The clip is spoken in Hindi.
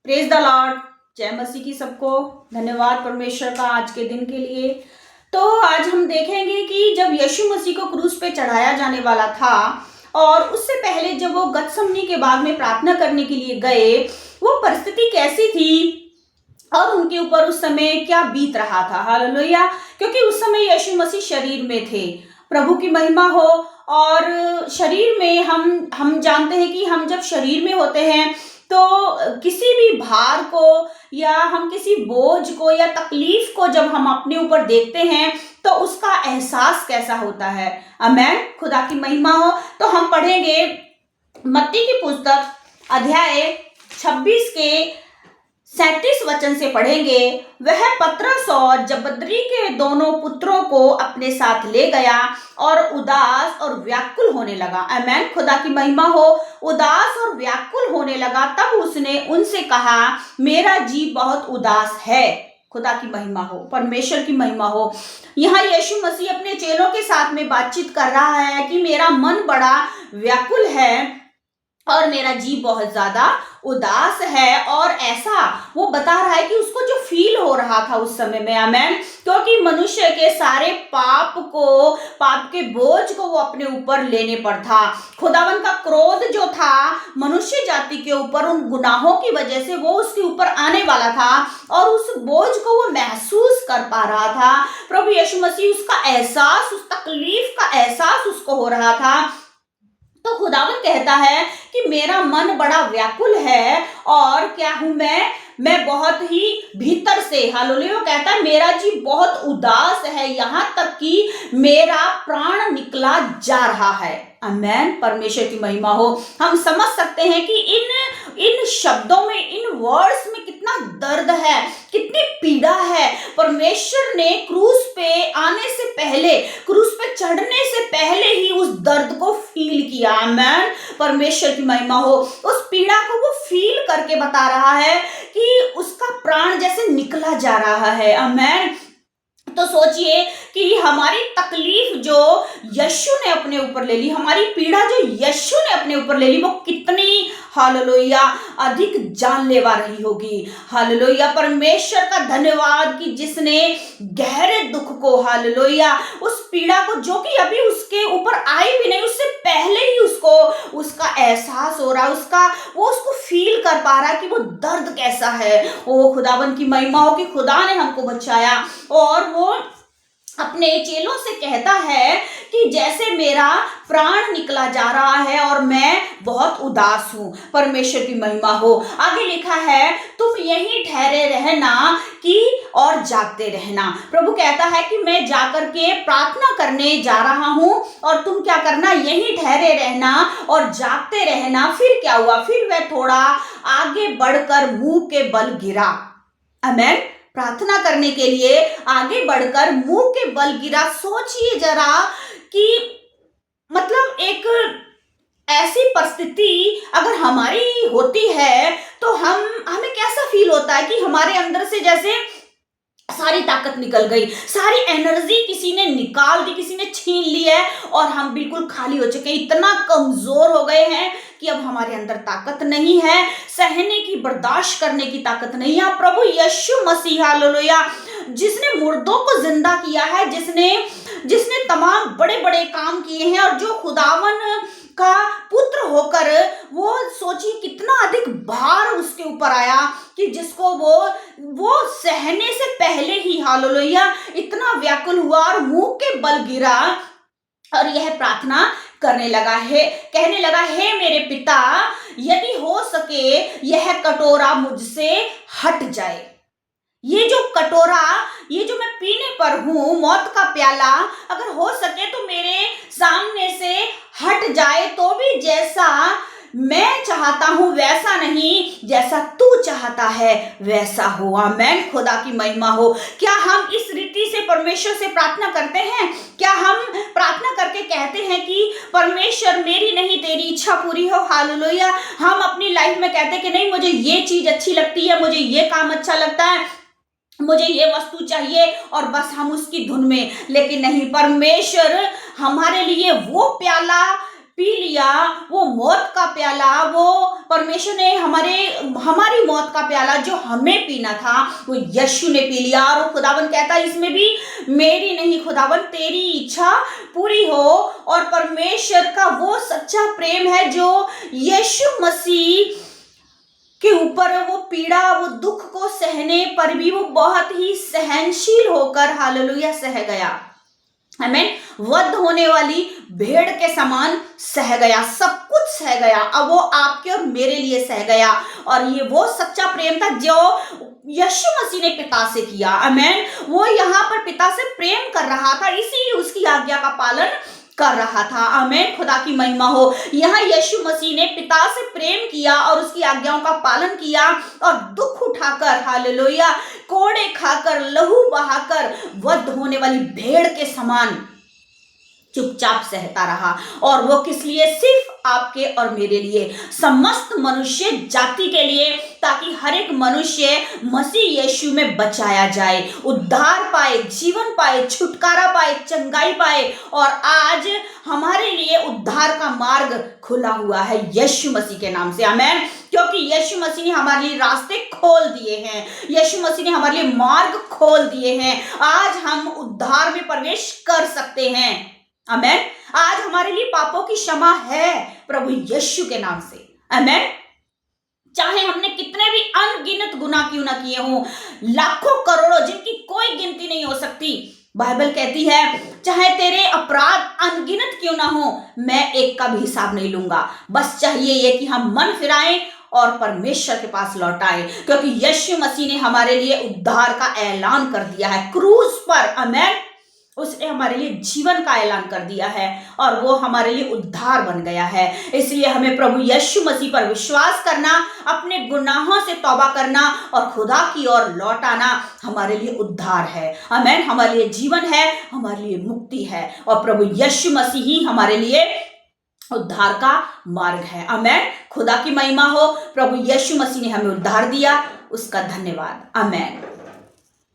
Praise the Lord. जय मसीह की सबको। धन्यवाद परमेश्वर का आज के दिन के लिए। तो आज हम देखेंगे कि जब यीशु मसीह को क्रूस पे चढ़ाया जाने वाला था और उससे पहले जब वो गतसमनी के बाग में प्रार्थना करने के लिए गए, वो परिस्थिति कैसी थी और उनके ऊपर उस समय क्या बीत रहा था। हालेलुया। क्योंकि उस समय यीशु मसीह शरीर में थे। प्रभु की महिमा हो। और शरीर में हम जानते हैं कि हम जब शरीर में होते हैं तो किसी भी भार को या हम किसी बोझ को या तकलीफ को जब हम अपने ऊपर देखते हैं तो उसका एहसास कैसा होता है। आमेन। खुदा की महिमा हो। तो हम पढ़ेंगे मत्ती की पुस्तक अध्याय 26 के 37 वचन से पढ़ेंगे। वह पतरस और जबद्री के दोनों पुत्रों को अपने साथ ले गया और उदास और व्याकुल होने लगा। आमेन। खुदा की महिमा हो। उदास और व्याकुल होने लगा। तब उसने उनसे कहा, मेरा जी बहुत उदास है। खुदा की महिमा हो। परमेश्वर की महिमा हो। यहाँ यीशु मसीह अपने चेलों के साथ में बातचीत कर रहा है कि मेरा मन बड़ा व्याकुल है और मेरा जी बहुत ज्यादा उदास है। और ऐसा वो बता रहा है कि उसको जो फील हो रहा था उस समय में। आमेन। क्योंकि मनुष्य के सारे पाप के बोझ को वो अपने ऊपर लेने पर था। खुदावन का क्रोध जो था मनुष्य जाति के ऊपर उन गुनाहों की वजह से वो उसके ऊपर आने वाला था और उस बोझ को वो महसूस कर पा रहा था। प्रभु यीशु मसीह उसका एहसास, उस तकलीफ का एहसास उसको हो रहा था। तो खुदावन कहता है कि मेरा मन बड़ा व्याकुल है और क्या हूं मैं बहुत ही भीतर से। हालेलुया। कहता है मेरा जी बहुत उदास है, यहां तक कि मेरा प्राण निकला जा रहा है। आमेन। परमेश्वर की महिमा हो। हम समझ सकते हैं कि इन शब्दों में, इन वर्ड्स में कितना दर्द है, कितनी पीड़ा है। परमेश्वर ने क्रूस पे आने से पहले, क्रूस पे चढ़ने से पहले ही उस दर्द को फील किया। आमेन। परमेश्वर की महिमा हो। उस पीड़ा को वो फील करके बता रहा है कि उसका प्राण जैसे निकला जा रहा है। आमेन। तो सोचिए कि हमारी तकलीफ जो यीशु ने अपने ऊपर ले ली, हमारी पीड़ा जो यीशु ने अपने ऊपर ले ली, वो कितनी हालेलुया अधिक जानलेवा रही होगी। हालेलुया। परमेश्वर का धन्यवाद कि जिसने गहरे दुख को, हालेलुया, उस पीड़ा को जो कि अभी उसके ऊपर आई भी नहीं, उससे पहले ही उसको उसका एहसास हो रहा, वो उसको फील कर पा रहा है कि वो दर्द कैसा है। ओ खुदावन की महिमा हो कि खुदा ने हमको बचाया। और वो अपने चेलों से कहता है कि जैसे मेरा प्राण निकला जा रहा है और मैं बहुत उदास हूं। परमेश्वर की महिमा हो। आगे लिखा है, तुम यहीं ठहरे रहना कि और जागते रहना। प्रभु कहता है कि मैं जाकर के प्रार्थना करने जा रहा हूं और तुम क्या करना, यहीं ठहरे रहना और जागते रहना। फिर क्या हुआ? फिर वह थोड़ा आगे बढ़कर मुंह के बल गिरा। आमेन। प्रार्थना करने के लिए आगे बढ़कर मुंह के बल गिरा। सोचिए जरा कि मतलब एक ऐसी परिस्थिति अगर हमारी होती है तो हमें कैसा फील होता है कि हमारे अंदर से जैसे सारी ताकत निकल गई, सारी एनर्जी किसी ने निकाल दी, किसी ने छीन ली है और हम बिल्कुल खाली हो चुके हैं, इतना कमजोर हो गए हैं कि अब हमारे अंदर ताकत नहीं है, सहने की, बर्दाश्त करने की ताकत नहीं है। प्रभु यीशु मसीह, हालेलुया, जिसने मुर्दों को जिंदा किया है, जिसने तमाम बड़े बड़े काम किए हैं और जो खुदावन का पुत्र होकर, वो सोचिए कितना अधिक भार उसके ऊपर आया कि जिसको वो सहने से पहले ही, हालेलुया, इतना व्याकुल हुआ और मुंह के बल गिरा और यह प्रार्थना करने लगा है, कहने लगा, हे मेरे पिता, यदि हो सके यह कटोरा मुझसे हट जाए। ये जो कटोरा, ये जो मैं पीने पर हूं, मौत का प्याला, अगर हो सके तो मेरे सामने से हट जाए, तो भी जैसा मैं चाहता हूं वैसा नहीं, जैसा तू चाहता है वैसा हो। आमेन। खुदा की महिमा हो। क्या हम इस रीति से परमेश्वर से प्रार्थना करते हैं? क्या हम प्रार्थना करके कहते हैं कि परमेश्वर मेरी नहीं तेरी इच्छा पूरी हो? हालेलुया। हम अपनी लाइफ में कहते हैं कि नहीं, मुझे ये चीज अच्छी लगती है, मुझे ये काम अच्छा लगता है, मुझे ये वस्तु चाहिए, और बस हम उसकी धुन में। लेकिन नहीं, परमेश्वर हमारे लिए वो प्याला पी लिया वो मौत का प्याला, वो परमेश्वर ने हमारी मौत का प्याला जो हमें पीना था वो यीशु ने पी लिया। और खुदावन कहता है इसमें भी मेरी नहीं खुदावन तेरी इच्छा पूरी हो। और परमेश्वर का वो सच्चा प्रेम है जो यीशु मसीह के ऊपर वो पीड़ा, वो दुख को सहने पर भी वो बहुत ही सहनशील होकर हालेलुया सह गया। आमीन। वध होने वाली भेड़ के समान सह गया, सब कुछ सह गया। अब वो आपके और मेरे लिए सह गया। और ये वो सच्चा प्रेम था जो यीशु मसीह ने पिता से किया। आमीन। वो यहाँ पर पिता से प्रेम कर रहा था, इसीलिए उसकी आज्ञा का पालन कर रहा था। आमीन। खुदा की महिमा हो। यहाँ यीशु मसीह ने पिता से प्रेम किया और उसकी आज्ञाओं का पालन किया और दुख उठाकर हालेलुया, कोड़े खाकर, लहू बहाकर, वध होने वाली भेड़ के समान चुपचाप सहता रहा। और वो किस लिए? सिर्फ आपके और मेरे लिए, समस्त मनुष्य जाति के लिए, ताकि हर एक मनुष्य मसीह यीशु में बचाया जाए, उद्धार पाए, जीवन पाए, छुटकारा पाए, चंगाई पाए। और आज हमारे लिए उद्धार का मार्ग खुला हुआ है यीशु मसीह के नाम से। आमीन। क्योंकि यीशु मसीह ने हमारे लिए रास्ते खोल दिए हैं, यीशु मसीह ने हमारे लिए मार्ग खोल दिए हैं। आज हम उद्धार में प्रवेश कर सकते हैं। आमीन। आज हमारे लिए पापों की क्षमा है प्रभु यीशु के नाम से। आमीन। चाहे हमने कितने भी अनगिनत गुनाह क्यों ना किए हों, लाखों करोड़ों जिनकी कोई गिनती नहीं हो सकती, बाइबल कहती है चाहे तेरे अपराध अनगिनत क्यों ना हो, मैं एक का भी हिसाब नहीं लूंगा। बस चाहिए ये कि हम मन फिराएं और परमेश्वर के पास लौट आए, क्योंकि यीशु मसीह ने हमारे लिए उद्धार का ऐलान कर दिया है क्रूस पर। आमीन। उसने हमारे लिए जीवन का ऐलान कर दिया है और वो हमारे लिए उद्धार बन गया है। इसलिए हमें प्रभु यीशु मसीह पर विश्वास करना, अपने गुनाहों से तौबा करना और खुदा की ओर लौट आना हमारे लिए उद्धार है। आमीन। हमारे लिए जीवन है, हमारे लिए मुक्ति है और प्रभु यीशु मसीह ही हमारे लिए उद्धार का मार्ग है। आमीन। खुदा की महिमा हो। प्रभु यीशु मसीह ने हमें उद्धार दिया, उसका धन्यवाद। आमीन।